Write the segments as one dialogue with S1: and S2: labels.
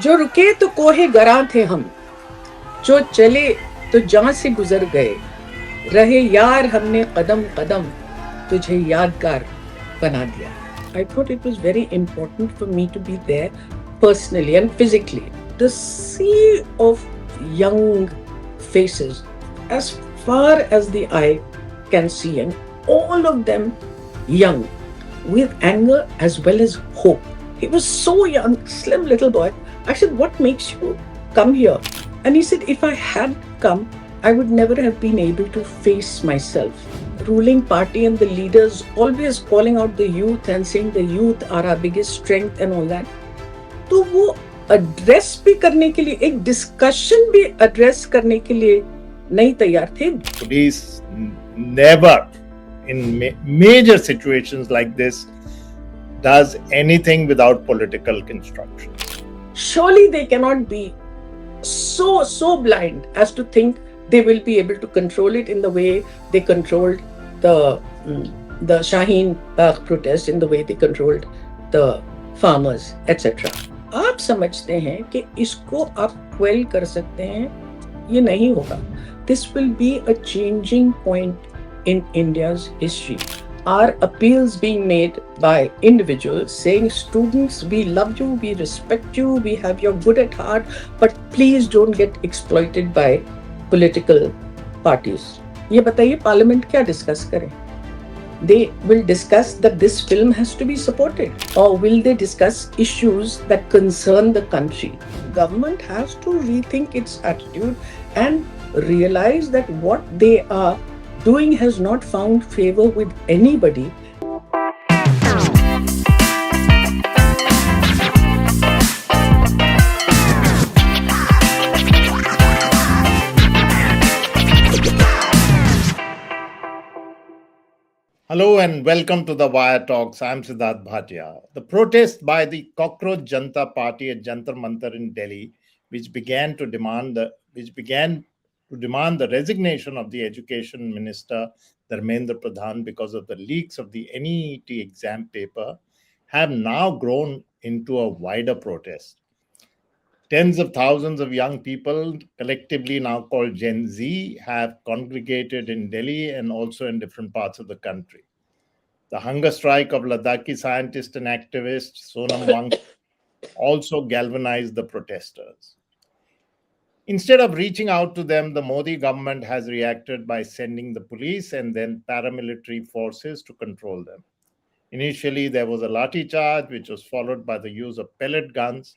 S1: जो रुके तो कोहे गरां थे हम, जो चले तो जहां से गुजर गए, रहे यार हमने कदम कदम, तुझे यादगार बना दिया. I thought it was very important for me to be there personally and physically. The sea of young faces, as far as the eye can see, and all of them young, with anger as well as hope. He was so young, slim little boy. I said, "What makes you come here?" And he said, "If I had come, I would never have been able to face myself." Ruling party and the leaders always calling out the youth and saying the youth are our biggest strength and all that. तो वो address भी करने के लिए, एक discussion भी address करने के लिए नहीं तैयार थे.
S2: Police never, in major situations like this, does anything without political instruction.
S1: Surely they cannot be so blind as to think they will be able to control it in the way they controlled the Shaheen Bagh protest, in the way they controlled the farmers, etc. आप समझते हैं कि इसको आप quail कर सकते हैं, ये नहीं होगा. This will be a changing point in India's history. Are appeals being made by individuals saying, students, we love you, we respect you, we have your good at heart, but please don't get exploited by political parties. ये बताइए parliament क्या discuss करें? They will discuss that this film has to be supported, or will they discuss issues that concern the country? Government has to rethink its attitude and realize that what they are doing has not found favor with anybody.
S2: Hello and welcome to the Wire Talks. I'm Sidharth Bhatia. The protest by the Cockroach Jantar Party at Jantar Mantar in Delhi, which began to demand the resignation of the Education Minister Dharmendra Pradhan because of the leaks of the NEET exam paper, have now grown into a wider protest. Tens of thousands of young people, collectively now called Gen Z, have congregated in Delhi and also in different parts of the country. The hunger strike of Ladakhi scientist and activist Sonam Wangchuck also galvanized the protesters. Instead of reaching out to them, the Modi government has reacted by sending the police and then paramilitary forces to control them. Initially, there was a lathi charge, which was followed by the use of pellet guns,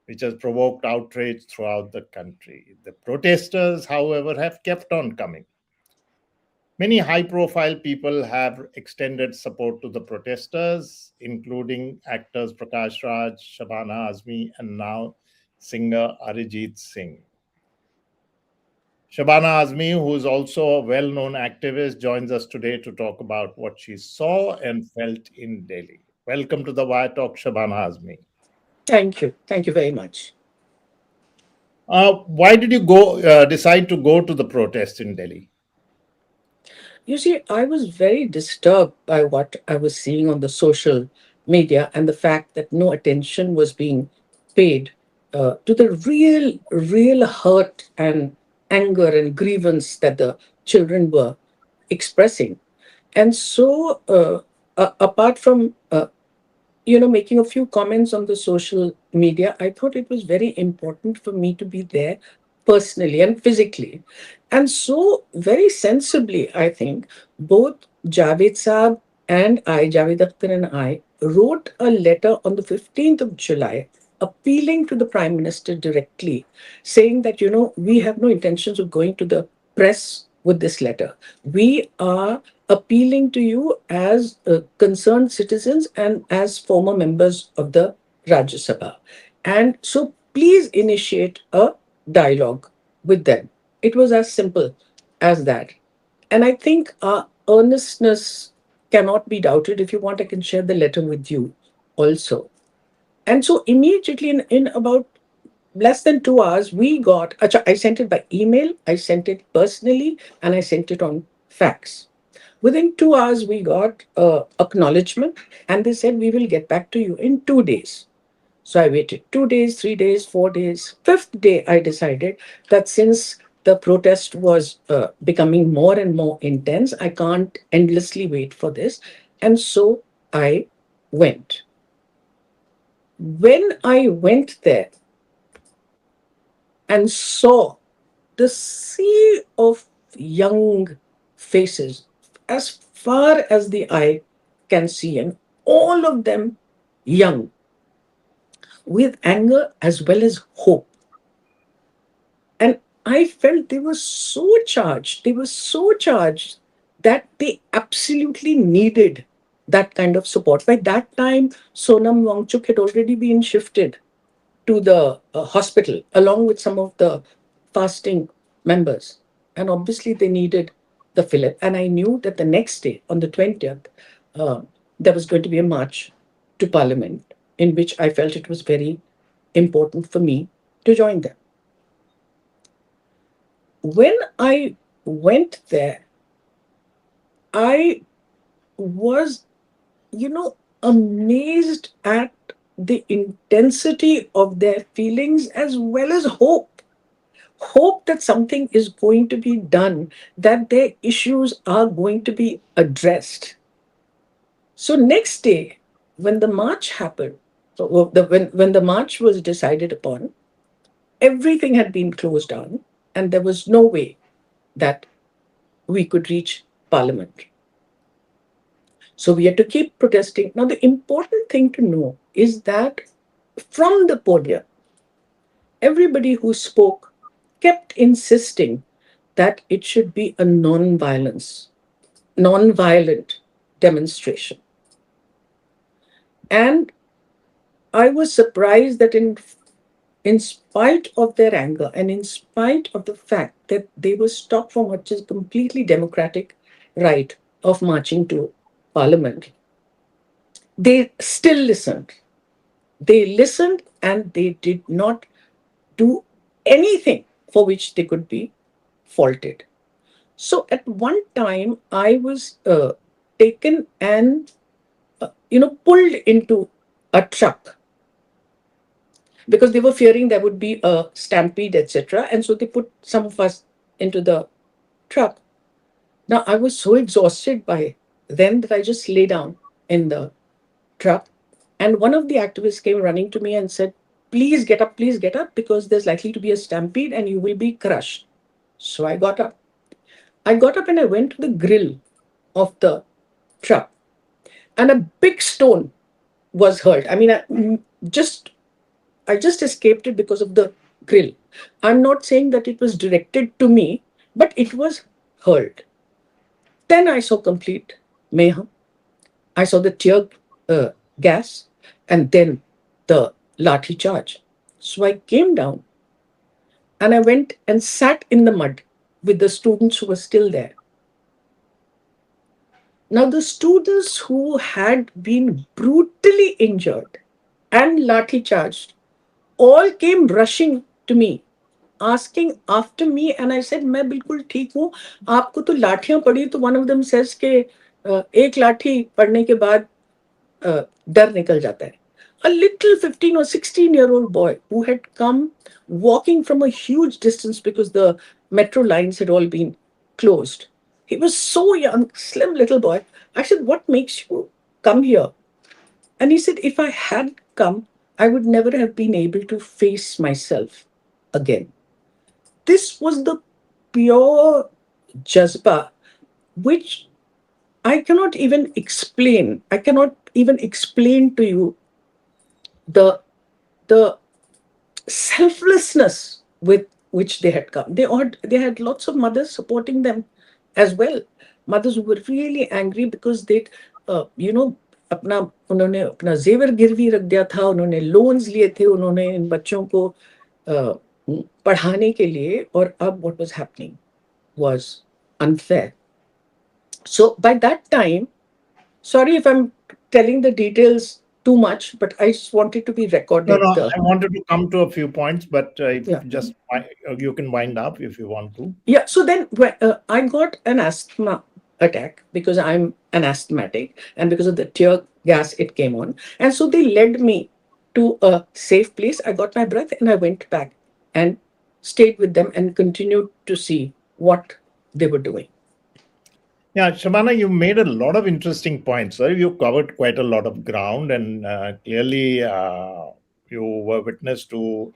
S2: which has provoked outrage throughout the country. The protesters, however, have kept on coming. Many high-profile people have extended support to the protesters, including actors Prakash Raj, Shabana Azmi, and now singer Arijit Singh. Shabana Azmi, who is also a well-known activist, joins us today to talk about what she saw and felt in Delhi. Welcome to the Wire Talk, Shabana Azmi.
S1: Thank you. Thank you very much.
S2: Why did you decide to go to the protest in Delhi?
S1: You see, I was very disturbed by what I was seeing on the social media and the fact that no attention was being paid to the real hurt and anger and grievance that the children were expressing. And so, apart from making a few comments on the social media, I thought it was very important for me to be there personally and physically. And so, very sensibly, I think, both Javed Saab and I, Javed Akhtar and I, wrote a letter on the 15th of July appealing to the Prime Minister directly, saying that, we have no intentions of going to the press with this letter. We are appealing to you as concerned citizens and as former members of the Rajya Sabha. And so please initiate a dialogue with them. It was as simple as that. And I think our earnestness cannot be doubted. If you want, I can share the letter with you also. And so immediately in about less than 2 hours, we got, I sent it by email, I sent it personally, and I sent it on fax. Within 2 hours, we got acknowledgement, and they said, we will get back to you in 2 days. So I waited 2 days, 3 days, 4 days. Fifth day, I decided that since the protest was becoming more and more intense, I can't endlessly wait for this. And so I went. When I went there and saw the sea of young faces as far as the eye can see, and all of them young, with anger as well as hope. And I felt they were so charged, they were so charged that they absolutely needed that kind of support. By that time, Sonam Wangchuk had already been shifted to the hospital along with some of the fasting members. And obviously, they needed the fillip. And I knew that the next day, on the 20th, uh, there was going to be a march to Parliament in which I felt it was very important for me to join them. When I went there, I was, you know, amazed at the intensity of their feelings as well as hope. Hope that something is going to be done, that their issues are going to be addressed. So, next day, when the march happened, when the march was decided upon, everything had been closed down, and there was no way that we could reach Parliament. So we had to keep protesting. Now, the important thing to know is that from the podium, everybody who spoke kept insisting that it should be a non-violent demonstration. And I was surprised that in spite of their anger and in spite of the fact that they were stopped from what is completely democratic right of marching to parliament, they still listened. They listened and they did not do anything for which they could be faulted. So at one time, I was taken and pulled into a truck because they were fearing there would be a stampede, etc. And so they put some of us into the truck. Now I was so exhausted by then that I just lay down in the truck. And one of the activists came running to me and said, please get up, because there's likely to be a stampede and you will be crushed. So I got up. I got up and I went to the grill of the truck, and a big stone was hurled. I mean, just I just escaped it because of the grill. I'm not saying that it was directed to me, but it was hurled. Then I saw complete mayhem. I saw the tear uh, gas and then the lathi charge. So I came down and I went and sat in the mud with the students who were still there. Now, the students who had been brutally injured and lathi charged all came rushing to me, asking after me, and I said, मैं बिल्कुल ठीक हूँ, आपको तो लाठियां पड़ी. तो one of them says कि एक लाठी पड़ने के बाद डर निकल जाता है. A little 15 or 16-year-old boy who had come walking from a huge distance because the metro lines had all been closed. He was so young, slim little boy. I said, what makes you come here? And he said, if I had come, I would never have been able to face myself again. This was the pure jazba, which I cannot even explain. I cannot even explain to you the the selflessness with which they had come. They had lots of mothers supporting them as well. Mothers who were really angry because they, you know, अपना उन्होंने अपना जेवर गिरवी रख दिया था, उन्होंने loans लिए थे, उन्होंने इन बच्चों को पढ़ाने के लिए, और अब what was happening was unfair. So by that time, sorry if I'm telling the details too much, but I just wanted to be
S2: No,
S1: recorded.
S2: no, I wanted to come to a few points, but if
S1: Yeah.
S2: just you can wind up if you want to.
S1: Yeah, so then I got an asthma attack because I'm an asthmatic, and because of the tear gas it came on. And so they led me to a safe place. I got my breath and I went back and stayed with them and continued to see what they were doing.
S2: Yeah, Shabana, you made a lot of interesting points. Sir. You covered quite a lot of ground, and clearly you were witness to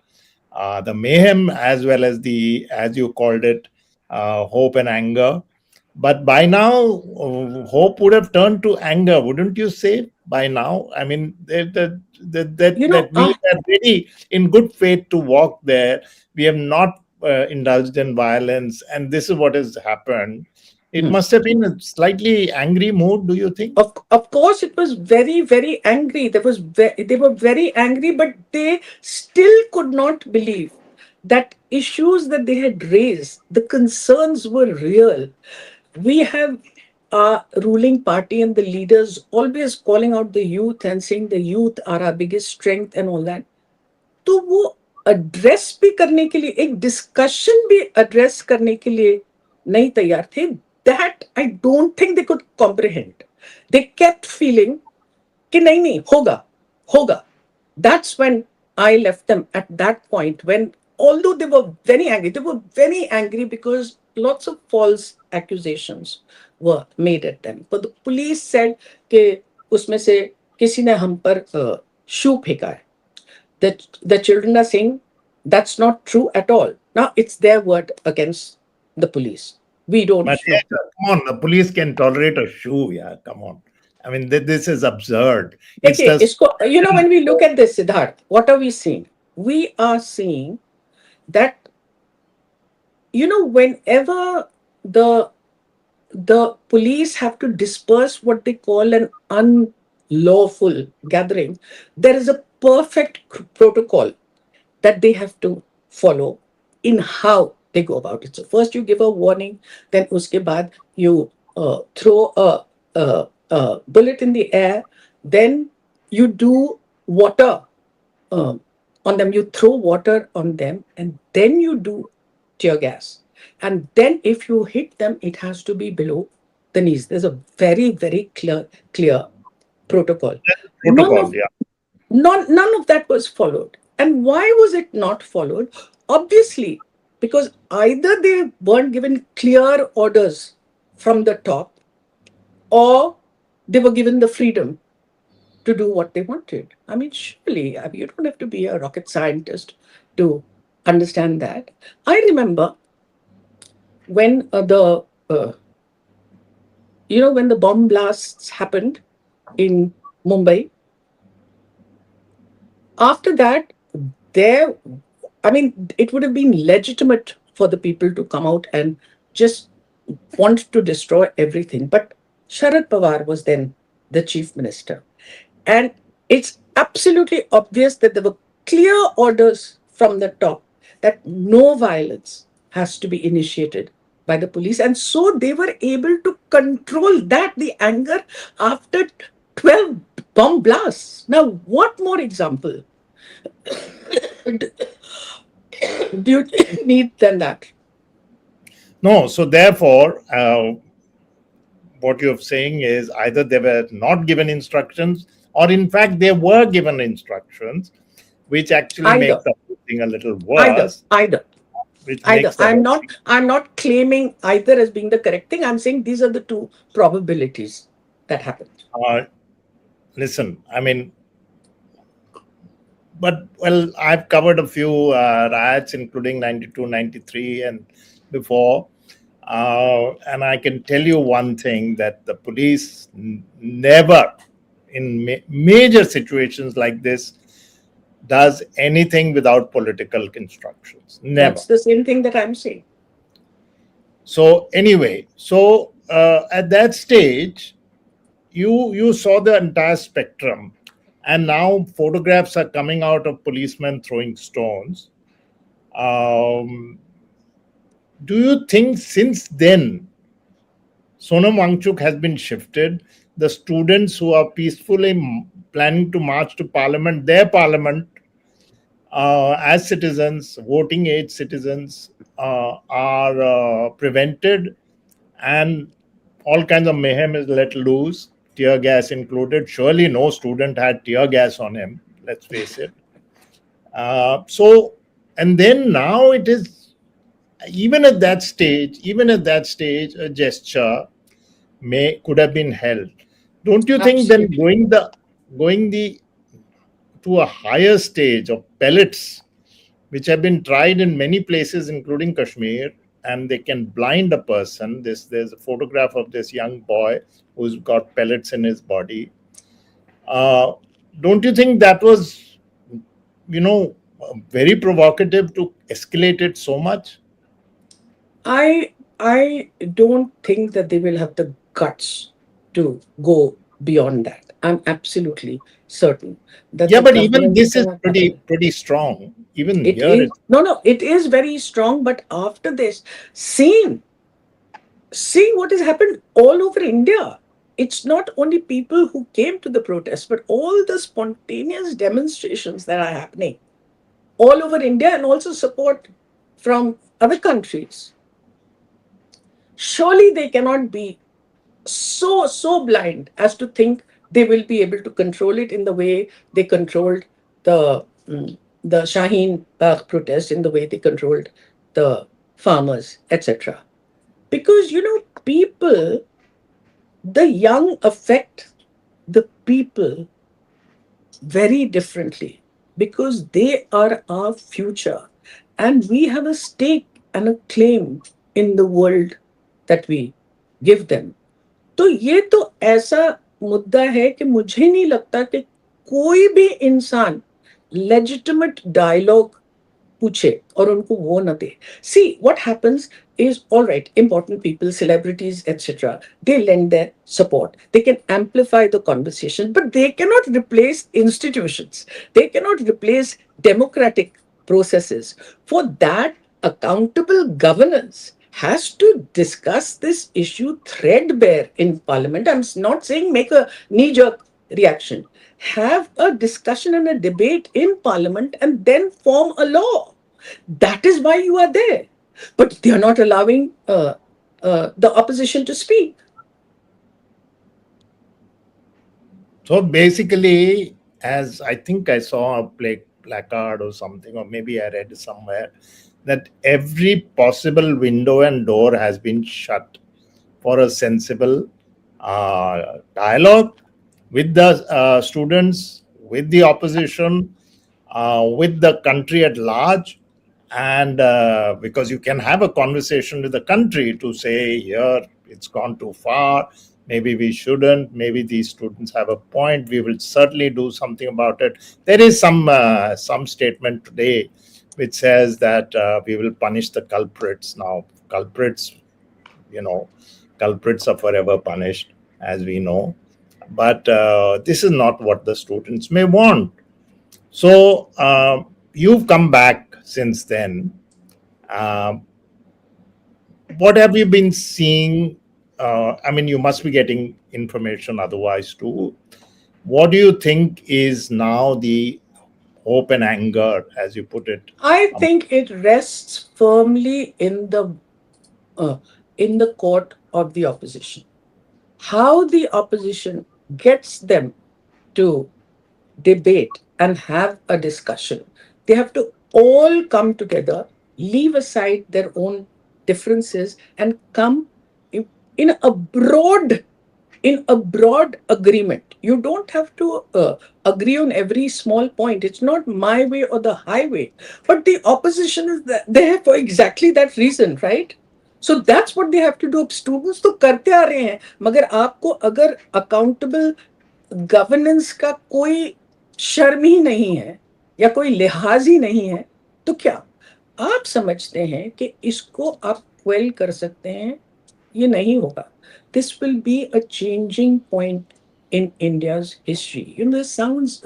S2: the mayhem as well as the, as you called it, hope and anger. But by now, hope would have turned to anger, wouldn't you say? By now, I mean
S1: You know,
S2: that we are ready in good faith to walk there. We have not indulged in violence, and this is what has happened. It
S1: hmm.
S2: must have been a slightly angry mood, do you think?
S1: Of course, it was very, very angry. They were very angry, but they still could not believe that issues that they had raised, the concerns were real. We have our ruling party and the leaders always calling out the youth and saying the youth are our biggest strength and all that. तो वो address भी करने के लिए, एक discussion भी address करने के लिए नहीं तैयार थे. That I don't think they could comprehend. They kept feeling कि नहीं नहीं होगा होगा. That's when I left them at that point. When, although they were very angry because lots of false accusations were made at them. But the police said कि उसमें से किसी ने हम पर शू फेंका है. The children are saying that's not true at all. Now it's their word against the police. We don't
S2: But yeah,
S1: know.
S2: come on, the police can tolerate a shoe. Yeah, come on. I mean, this is absurd. It's
S1: देखिए
S2: the
S1: इसको, when we look at this, Siddharth, what are we seeing? We are seeing that, whenever the the police have to disperse what they call an unlawful gathering, there is a perfect protocol that they have to follow in how they go about it. So first you give a warning, then uske baad you throw a bullet in the air, then you do water um, on them. You throw water on them, and then you do tear gas. And then if you hit them, it has to be below the knees. There's a very, very clear protocol. None
S2: protocol.
S1: of
S2: Yeah.
S1: none of that was followed. And why was it not followed? Obviously, because either they weren't given clear orders from the top, or they were given the freedom to do what they wanted. I mean, surely, you don't have to be a rocket scientist to understand that. I remember when uh, when the bomb blasts happened in Mumbai. After that, there, I mean, it would have been legitimate for the people to come out and just want to destroy everything. But Sharad Pawar was then the chief minister. And it's absolutely obvious that there were clear orders from the top that no violence has to be initiated by the police. And so they were able to control that, the anger, after 12 bomb blasts. Now, what more example do you need than that?
S2: No, so therefore, what you're saying is either they were not given instructions, or in fact, they were given instructions, which actually make
S1: Either,
S2: the whole thing a little
S1: either,
S2: worse,
S1: either.
S2: which
S1: Either.
S2: makes the whole thing.
S1: I'm not claiming either as being the correct thing. I'm saying these are the two probabilities that happened.
S2: Uh, listen, I mean, but well, I've covered a few riots, including 92, 93, and before. And I can tell you one thing, that the police never, in major situations like this, does anything without political instructions. Never.
S1: That's the same thing that I'm saying.
S2: So anyway, so at that stage, you saw the entire spectrum, and now photographs are coming out of policemen throwing stones. Um, do you think since then Sonam Wangchuk has been shifted? The students who are peacefully planning to march to parliament, their parliament, as citizens, voting age citizens, are prevented, and all kinds of mayhem is let loose, tear gas included. Surely no student had tear gas on him. let's face it. So, and then now it is, even at that stage, a gesture may could have been held. Don't you think then
S1: Absolutely.
S2: going the to a higher stage of pellets, which have been tried in many places, including Kashmir, and they can blind a person. There's a photograph of this young boy who's got pellets in his body. Uh, don't you think that was, you know, very provocative to escalate it so much?
S1: I don't think that they will have the guts to go beyond that. I'm absolutely certain that
S2: Yeah,
S1: the
S2: but even
S1: government
S2: this is
S1: cannot
S2: pretty
S1: happen.
S2: pretty strong. Even
S1: It
S2: here,
S1: is
S2: it's
S1: no, no. It is very strong. But after this, seeing seeing what has happened all over India, it's not only people who came to the protest, but all the spontaneous demonstrations that are happening all over India, and also support from other countries. Surely they cannot be so blind as to think they will be able to control it in the way they controlled the the Shaheen Bagh protest, in the way they controlled the farmers, etc. Because people, the young affect the people very differently, because they are our future, and we have a stake and a claim in the world that we give them. तो ये तो ऐसा मुद्दा है कि मुझे नहीं लगता कि कोई भी इंसान लेजिटिमेट डायलॉग पूछे और उनको वो ना दे. See, what happens is, all right, important people, celebrities, etc., they lend their support, they can amplify the conversation, but they cannot replace institutions, they cannot replace democratic processes. For that, accountable governance has to discuss this issue threadbare in parliament. I'm not saying make a knee jerk reaction. Have a discussion and a debate in parliament and then form a law. That is why you are there. But they are not allowing the opposition to speak.
S2: so basically, as I think I saw a placard or something, or maybe I read somewhere that every possible window and door has been shut for a sensible dialogue with the students, with the opposition, with the country at large. And because you can have a conversation with the country to say, here, it's gone too far. Maybe we shouldn't. Maybe these students have a point. We will certainly do something about it. There is some statement today which says that we will punish the culprits. Now, you know, culprits are forever punished, as we know. But this is not what the students may want. So you've come back since then. Um, what have you been seeing? I mean, you must be getting information otherwise too. What do you think is now the hope and anger, as you put it?
S1: I
S2: Um,
S1: think it rests firmly uh, in the court of the opposition. How the opposition gets them to debate and have a discussion. They have to all come together, leave aside their own differences, and come in in a broad broad agreement. You don't have to agree on every small point. It's not my way or the highway. But the opposition is there for exactly that reason, right? So that's what they have to do. Students तो करते आ रहे हैं, मगर आपको अगर accountable governance का कोई शर्म ही नहीं है, या कोई लिहाज ही नहीं है, तो क्या आप समझते हैं कि इसको आप क्वेल कर सकते हैं? ये नहीं होगा. This will be a changing point in India's history. This sounds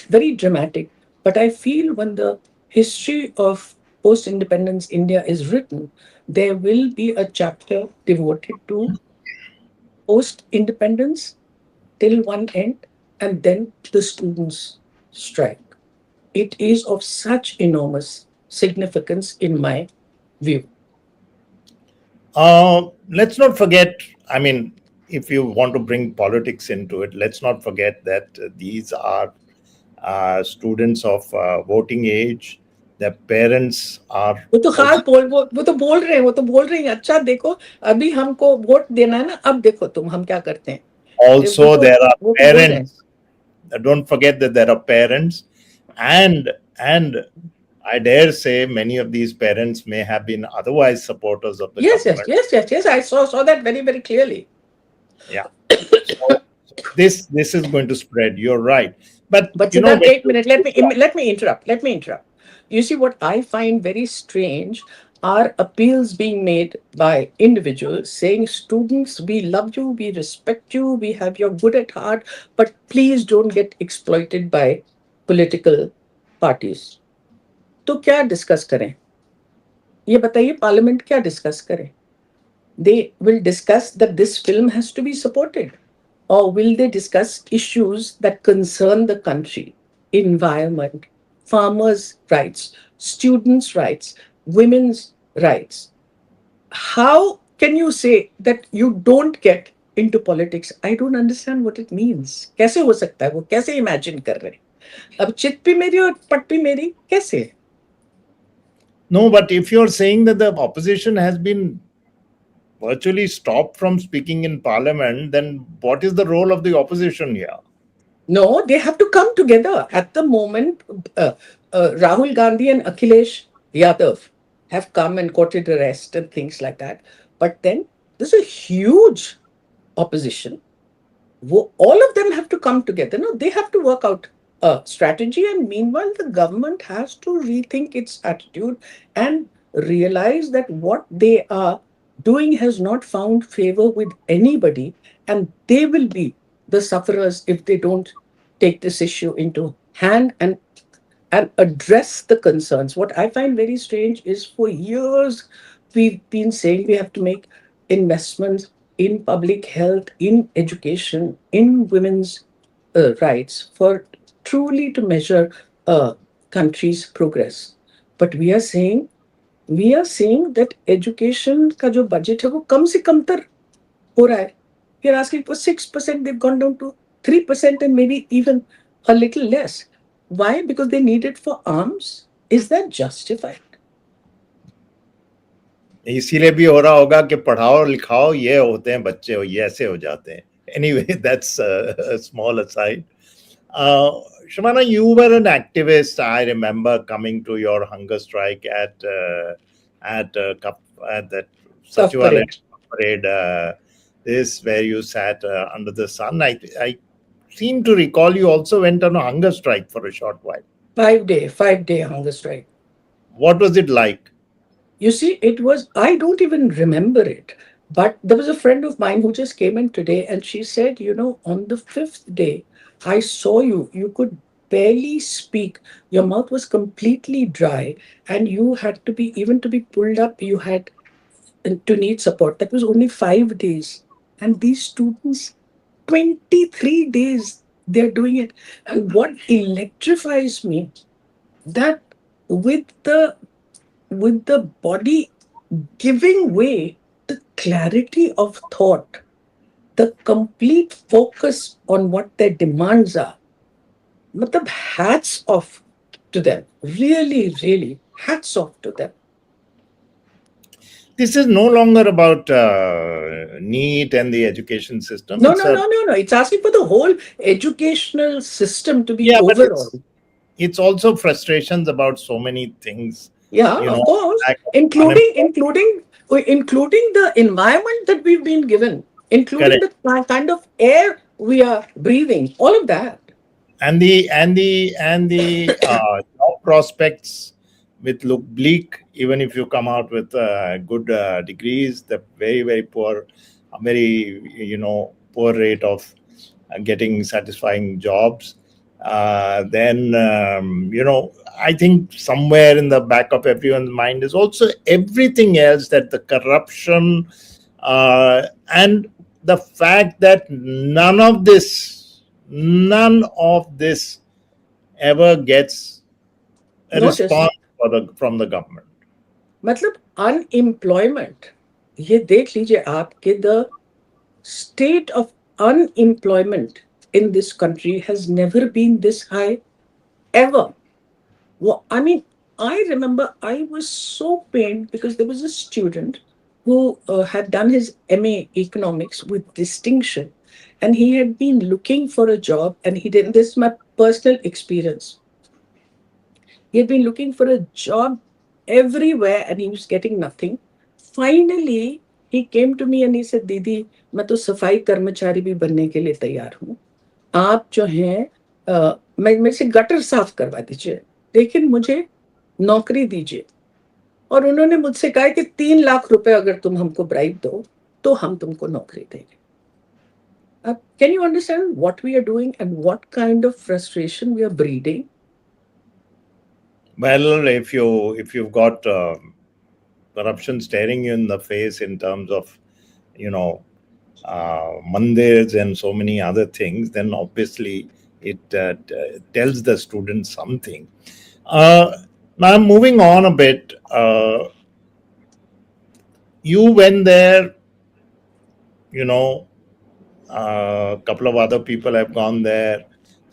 S1: very dramatic, but I feel when the history of post independence India is written, there will be a chapter devoted to post independence till one end, and then the students strike. It is of such enormous significance in my view.
S2: let's not forget, I mean, if you want to bring politics into it, let's not forget that these are students of voting age, their parents are
S1: वो तो हाँ
S2: also
S1: वो तो बोल रहे हैं, वो तो बोल रहे हैं, अच्छा देखो अभी हमको वोट देना है ना, अब देखो तुम हम क्या करते हैं।
S2: also there are
S1: वो तो बोल रहे हैं।
S2: parents. Don't forget that there are parents, and I dare say many of these parents may have been otherwise supporters of the
S1: Yes, yes,
S2: government.
S1: yes, yes, yes. I saw that very, very clearly.
S2: Yeah. So this is going to spread. You're right. But
S1: But
S2: you know
S1: Siddharth,
S2: when
S1: 8 minutes. Let me interrupt. Let me interrupt. You see, what I find very strange are appeals being made by individuals saying, "Students, we love you, we respect you, we have your good at heart, but please don't get exploited by political parties." तो क्या discuss करें? ये बताइए, parliament क्या discuss करें? They will discuss that this film has to be supported? Or will they discuss issues that concern the country, environment, farmers' rights, students' rights, women's rights? How can you say that you don't get into politics? I don't understand what it means. कैसे हो सकता है? वो कैसे imagine कर रहे हैं? अब चित भी मेरी और पट भी मेरी, कैसे?
S2: no, but if you're saying that the opposition has been virtually stopped from speaking in parliament, then what is the role of the opposition here?
S1: No, they have to come together. At the moment, uh, Rahul Gandhi and Akhilesh Yadav have come and courted arrest and things like that. But then there's a huge opposition. All of them have to come together. No, they have to work out a strategy. And meanwhile, the government has to rethink its attitude and realize that what they are doing has not found favor with anybody. And they will be the sufferers if they don't take this issue into hand and address the concerns. What I find very strange is for years we've been saying we have to make investments in public health, in education, in women's rights for truly to measure a country's progress. But we are saying that education का जो budget है वो कम से कम तर हो रहा है. We are asking for 6%, they've gone down to 3% and maybe even a little less. Why? Because they need it for arms? Is that justified?
S2: इसीलिए भी हो रहा होगा कि पढ़ाओ लिखाओ ये होते हैं बच्चे, ये ऐसे हो जाते हैं. Anyway, that's a small aside. Shabana, you were an activist. I remember coming to your hunger strike at that
S1: Tough
S2: Sachivalaya
S1: parade.
S2: parade. This where you sat under the sun. I seem to recall you also went on a hunger strike for a short while.
S1: 5 day hunger strike.
S2: What was it like?
S1: You see, I don't even remember it. But there was a friend of mine who just came in today and she said, on the fifth day, I saw you. You could barely speak. Your mouth was completely dry and you had to be, even to be pulled up, you had to need support. That was only 5 days. And these students, 23 days, they're doing it. And what electrifies me, that with the with the body giving way, the clarity of thought, the complete focus on what their demands are. Matlab, hats off to them. Really, really, hats off to them.
S2: This is no longer about NEET and the education system.
S1: No,
S2: It's
S1: no,
S2: a
S1: no, no, no. It's asking for the whole educational system to be
S2: yeah, but
S1: overall.
S2: it's also frustrations about so many things.
S1: Yeah,
S2: You
S1: of
S2: know,
S1: course,
S2: lack of
S1: including
S2: unemployment.
S1: including the environment that we've been given, including
S2: Correct.
S1: the kind of air we are breathing, all of that.
S2: And the job prospects with look bleak. Even if you come out with good degrees, the very poor, very poor rate of getting satisfying jobs. Then I think somewhere in the back of everyone's mind is also everything else, that the corruption and the fact that none of this ever gets a
S1: Notice,
S2: response from the government.
S1: मतलब unemployment, ये देख लीजिए आप कि the state of unemployment in this country has never been this high ever. Well, I mean, I remember I was so pained because there was a student who had done his MA economics with distinction, and he had been looking for a job, and he didn't. This is my personal experience. He had been looking for a job everywhere, and he was getting nothing. Finally, he came to me and he said, "दीदी, मैं तो सफाई कर्मचारी भी बनने के लिए तैयार हूँ। आप जो हैं मैं मेरे से गटर साफ करवा दीजिए, लेकिन मुझे नौकरी दीजिए।" और उन्होंने मुझसे कहा कि 3 लाख रुपए अगर तुम हमको ब्राइब दो तो हम तुमको नौकरी देंगे। अब can you understand what we are doing and what kind of frustration we are breeding?
S2: Well, if you've got corruption staring you in the face in terms of, you know, mandirs and so many other things, then obviously it tells the student something. Now, moving on a bit, you went there, you know, a couple of other people have gone there.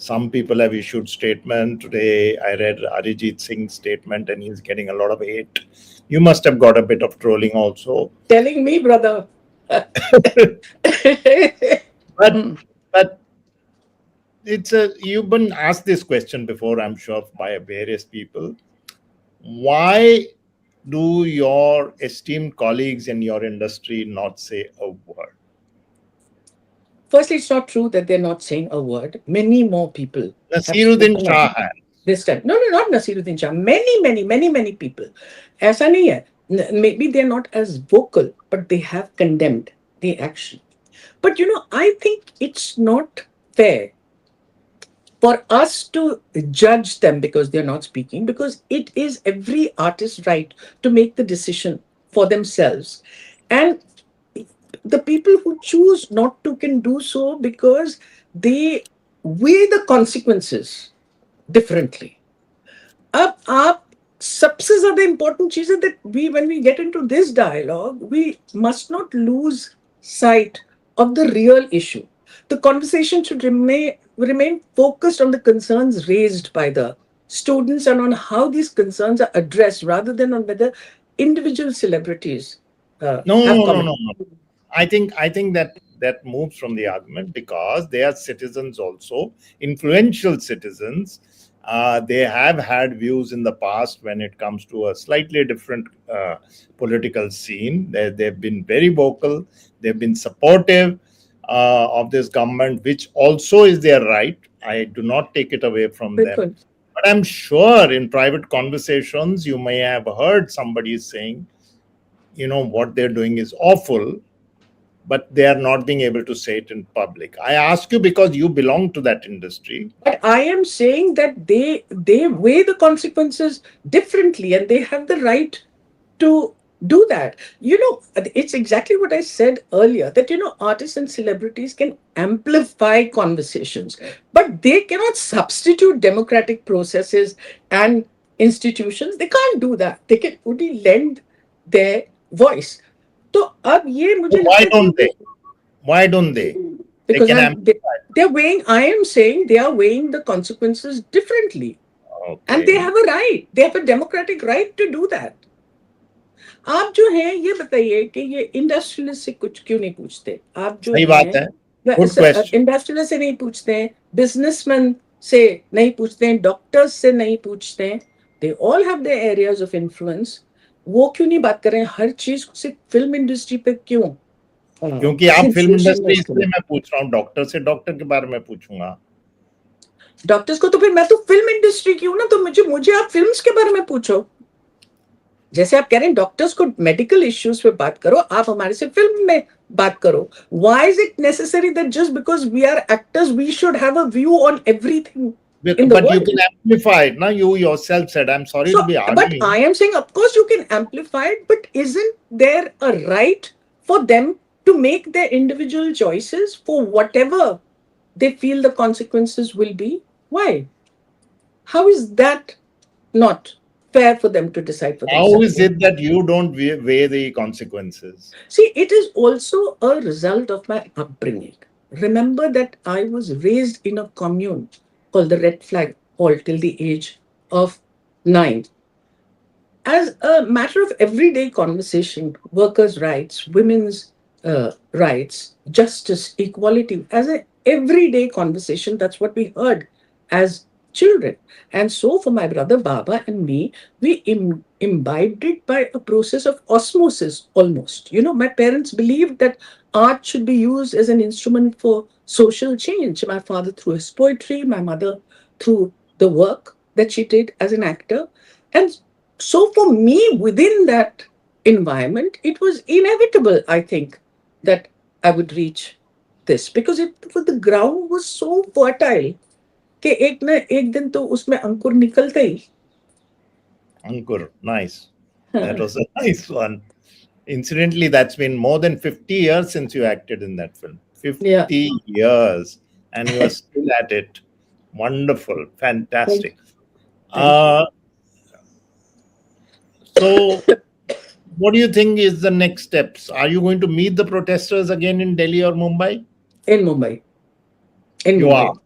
S2: Some people have issued statement. Today, I read Arijit Singh's statement, and he's getting a lot of hate. You must have got a bit of trolling also.
S1: Telling me, brother.
S2: but but it's a you've been asked this question before, I'm sure, by various people. Why do your esteemed colleagues in your industry not say a word?
S1: Firstly, it's not true that they're not saying a word. Many more people have
S2: Nasiruddin
S1: spoken up
S2: Shah has.
S1: this time. No, no, not Nasiruddin Shah. Many, many, many, many people. ऐसा नहीं है. Maybe they're not as vocal, but they have condemned the action. But I think it's not fair for us to judge them because they're not speaking, because it is every artist's right to make the decision for themselves. And the people who choose not to can do so because they weigh the consequences differently. अब आप सबसे ज्यादा important चीज है that when we get into this dialogue, we must not lose sight of the real issue. The conversation should remain focused on the concerns raised by the students and on how these concerns are addressed rather than on whether individual celebrities
S2: No,
S1: have
S2: no, no, no,
S1: comment.
S2: no. I think that moves from the argument because they are citizens also, influential citizens. They have had views in the past when it comes to a slightly different political scene. They've been very vocal. They've been supportive of this government, which also is their right. I do not take it away from them.
S1: बिल्कुल.
S2: But I'm sure in private conversations, you may have heard somebody saying, what they're doing is awful, but they are not being able to say it in public. I ask you because you belong to that industry.
S1: But I am saying that they weigh the consequences differently, and they have the right to do that. It's exactly what I said earlier, that artists and celebrities can amplify conversations, but they cannot substitute democratic processes and institutions. They can't do that. They can only lend their voice. तो अब ये
S2: So
S1: मुझे
S2: why
S1: लगता है
S2: don't they?
S1: कि
S2: Why don't they? They
S1: because
S2: can amplify.
S1: they're weighing, I am saying they are weighing the consequences differently, and they
S2: Okay.
S1: have a right, they have a democratic right to do that. आप जो हैं ये बताइए कि ये industrialist से कुछ क्यों नहीं पूछते? आप जो
S2: सही बात
S1: हैं
S2: है. Good question.
S1: इंडस्ट्रियलिस्ट से नहीं पूछते हैं, बिजनेसमैन से नहीं पूछते हैं, डॉक्टर्स से नहीं पूछते हैं। They all have their areas of influence. वो क्यों नहीं बात कर रहे हैं हर चीज को सिर्फ फिल्म इंडस्ट्री पे क्यों
S2: क्योंकि आप फिल्म
S1: एसेंशिएशन
S2: इंडस्ट्री
S1: करते
S2: इसलिए
S1: हैं?
S2: मैं पूछ रहा हूँ, डॉक्टर से डॉक्टर के बारे में पूछूंगा.
S1: डॉक्टर्स को तो फिर मैं तो फिल्म इंडस्ट्री की हूं ना, तो मुझे मुझे आप फिल्म्स के बारे में पूछो। जैसे आप कह रहे हैं डॉक्टर्स को मेडिकल इश्यूज पे बात करो, आप हमारे से फिल्म में बात करो। Why is it necessary that just because we are actors we should have a view on everything in the
S2: But you can
S1: world?
S2: amplify it. Now you yourself said, I'm sorry to
S1: So,
S2: be
S1: but I
S2: arguing.
S1: am saying, of course, you can amplify it, but isn't there a right for them to make their individual choices for whatever they feel the consequences will be? Why? How is that not fair for them to decide for
S2: How is
S1: themselves?
S2: it that you don't weigh the consequences?
S1: See, it is also a result of my upbringing. Remember that I was raised in a commune called the Red Flag. all till the age of 9. As a matter of everyday conversation, workers' rights, women's rights, justice, equality, as an everyday conversation, that's what we heard as children. And so, for my brother Baba and me, we imbibed it by a process of osmosis almost. You know, my parents believed that art should be used as an instrument for social change. My father through his poetry, my mother through the work that she did as an actor. And so for me, within that environment, it was inevitable, I think, that I would reach this because the ground was so fertile कि एक ना एक दिन तो उसमें अंकुर निकलते ही.
S2: Ankur, nice. That was a nice one. Incidentally, that's been more than 50 years since you acted in that film.
S1: Yeah.
S2: 50 years, and you are still at it. Wonderful,
S1: Thank,
S2: fantastic.
S1: thank you.
S2: Uh, so, what do you think is the next steps? Are you going to meet the protesters again in Delhi or Mumbai?
S1: In Mumbai. In
S2: You are.
S1: Mumbai.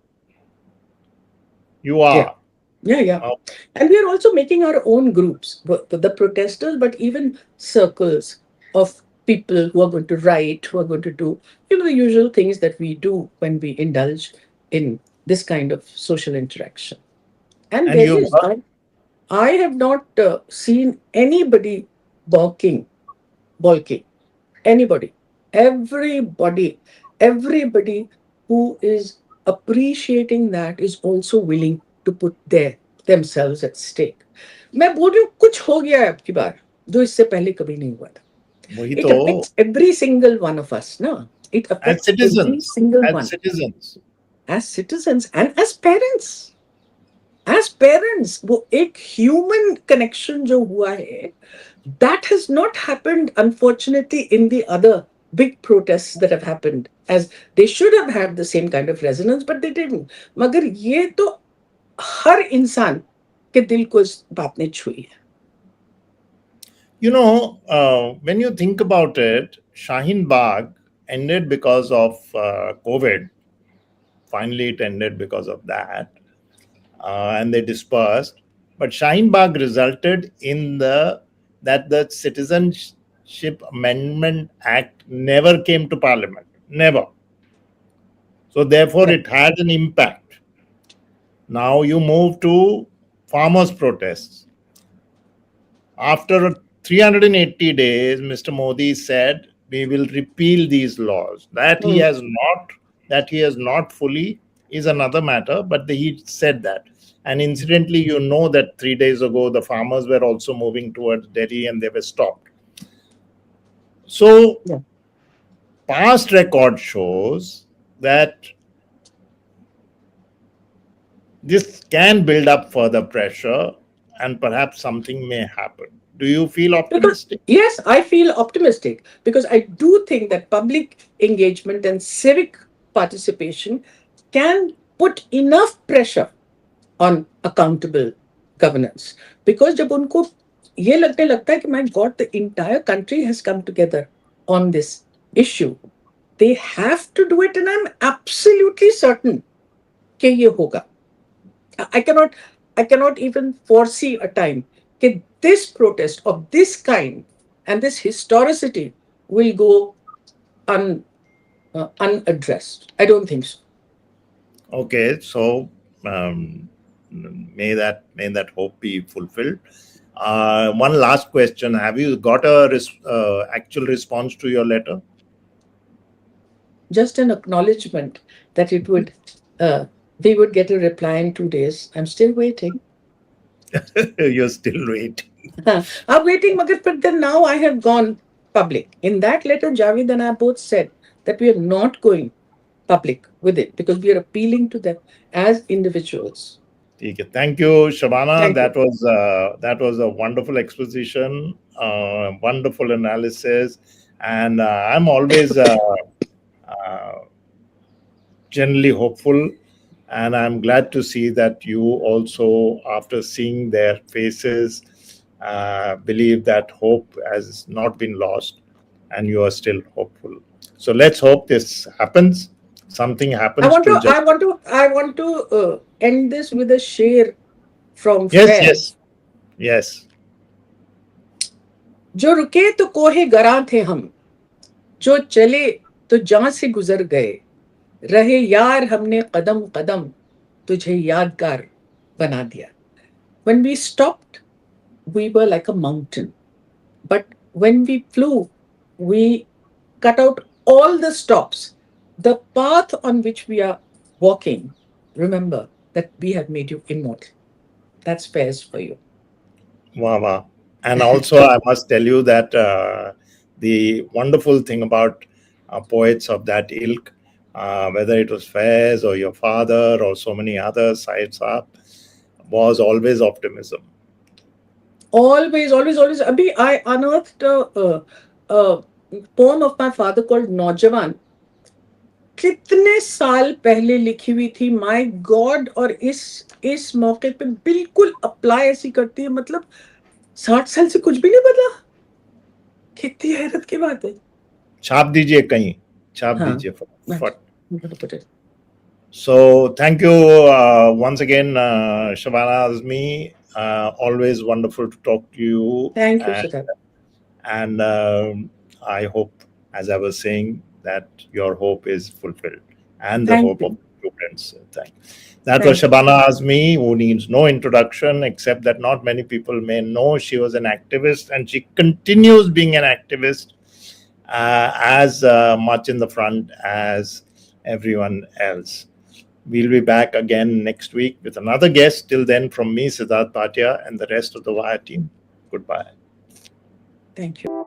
S2: You
S1: Yeah.
S2: are.
S1: Yeah, yeah.
S2: Uh,
S1: And we are also making our own groups, the protesters, but even circles of people who are going to write, who are going to do, the usual things that we do when we indulge in this kind of social interaction. And
S2: and
S1: there
S2: you
S1: is,
S2: work.
S1: I have not seen anybody balking, balking, anybody, everybody, everybody who is appreciating that is also willing to put themselves at stake. मैं बोल रही हूँ कुछ हो गया है अब की बार जो इससे पहले कभी नहीं हुआ था.
S2: वही
S1: It
S2: तो.
S1: affects every single one of us, no? It
S2: As
S1: affects every
S2: citizens.
S1: single
S2: As
S1: one
S2: citizens.
S1: as citizens and as parents. As parents, वो एक human connection जो हुआ है, that has not happened, unfortunately, in the other big protests that have happened. As they should have had the same kind of resonance, but they didn't. मगर ये तो हर इंसान के दिल को इस बात ने छुई है.
S2: When you think about it, Shaheen Bagh ended because of COVID. Finally, it ended because of that, and they dispersed. But Shaheen Bagh resulted in the Citizenship Amendment Act never came to Parliament, never. So therefore,
S1: Yeah.
S2: it had an impact. Now you move to farmers' protests. After 380 days, Mr. Modi said we will repeal these laws.
S1: Mm.
S2: That he has not fully is another matter, but he said that. And incidentally, you know that 3 days ago the farmers were also moving towards Delhi and they were stopped. So
S1: Yeah.
S2: past record shows that this can build up further pressure and perhaps something may happen. Do you feel
S1: Because,
S2: optimistic?
S1: yes, I feel optimistic because I do think that public engagement and civic participation can put enough pressure on accountable governance. Because जब उनको ये लगने लगता है कि my God, the entire country has come together on this issue, they have to do it, and I'm absolutely certain कि ये होगा. I cannot, I cannot even foresee a time that this protest of this kind and this historicity will go unaddressed. I don't think so.
S2: Okay, so may that hope be fulfilled. One last question: have you got a actual response to your letter?
S1: Just an acknowledgement that it would, uh, we would get a reply in 2 days. I'm still waiting.
S2: You're still waiting.
S1: I'm waiting, but then now I have gone public. In that letter, Javed and I both said that we are not going public with it because we are appealing to them as individuals.
S2: Okay, thank you, Shabana.
S1: Thank you.
S2: That was a wonderful exposition, wonderful analysis, and I'm always uh, generally hopeful. And I'm glad to see that you also, after seeing their faces, believe that hope has not been lost and you are still hopeful. So let's hope this happens. Something
S1: I
S2: happens
S1: want
S2: to
S1: to, I
S2: just.
S1: want to, I want to end this with a sher from
S2: Yes, yes,
S1: Faiz.
S2: yes.
S1: जो रुके तो कोहे गरां थे हम, जो चले तो जान से गुजर गए, रहे यार हमने कदम कदम, तुझे यादगार बना दिया. When we stopped, we were like a mountain. But when we flew, we cut out all the stops. The path on which we are walking, remember that we have made you immortal. That's fairs for you.
S2: Wow, wow. And also, I must tell you that the wonderful thing about poets of that ilk, whether it was Faiz or your father or so many others, Syed Saab, was always optimism.
S1: Always, always, always. Abhi, I unearthed a poem of my father called Naujawan. कितने साल पहले लिखी हुई थी, my God. और इस मौके पे बिल्कुल अप्लाई ऐसी करती है, मतलब 60 साल से कुछ भी नहीं बदला. कितनी हैरत की बात है.
S2: छाप दीजिए कहीं, छाप
S1: हाँ,
S2: दीजिए
S1: मैं
S2: फट.
S1: gonna put it.
S2: So thank you once again, Shabana Azmi. Always wonderful to talk to you,
S1: Thank you, Siddharth.
S2: and I hope, as I was saying, that your hope is fulfilled and the
S1: Thank
S2: hope of
S1: you.
S2: students. Thank. That was
S1: Thank you.
S2: Shabana Azmi, who needs no introduction, except that not many people may know she was an activist and she continues being an activist as much in the front as everyone else. We'll be back again next week with another guest. Till then, from me, Sidharth Bhatia, and the rest of the Wire team, goodbye.
S1: Thank you.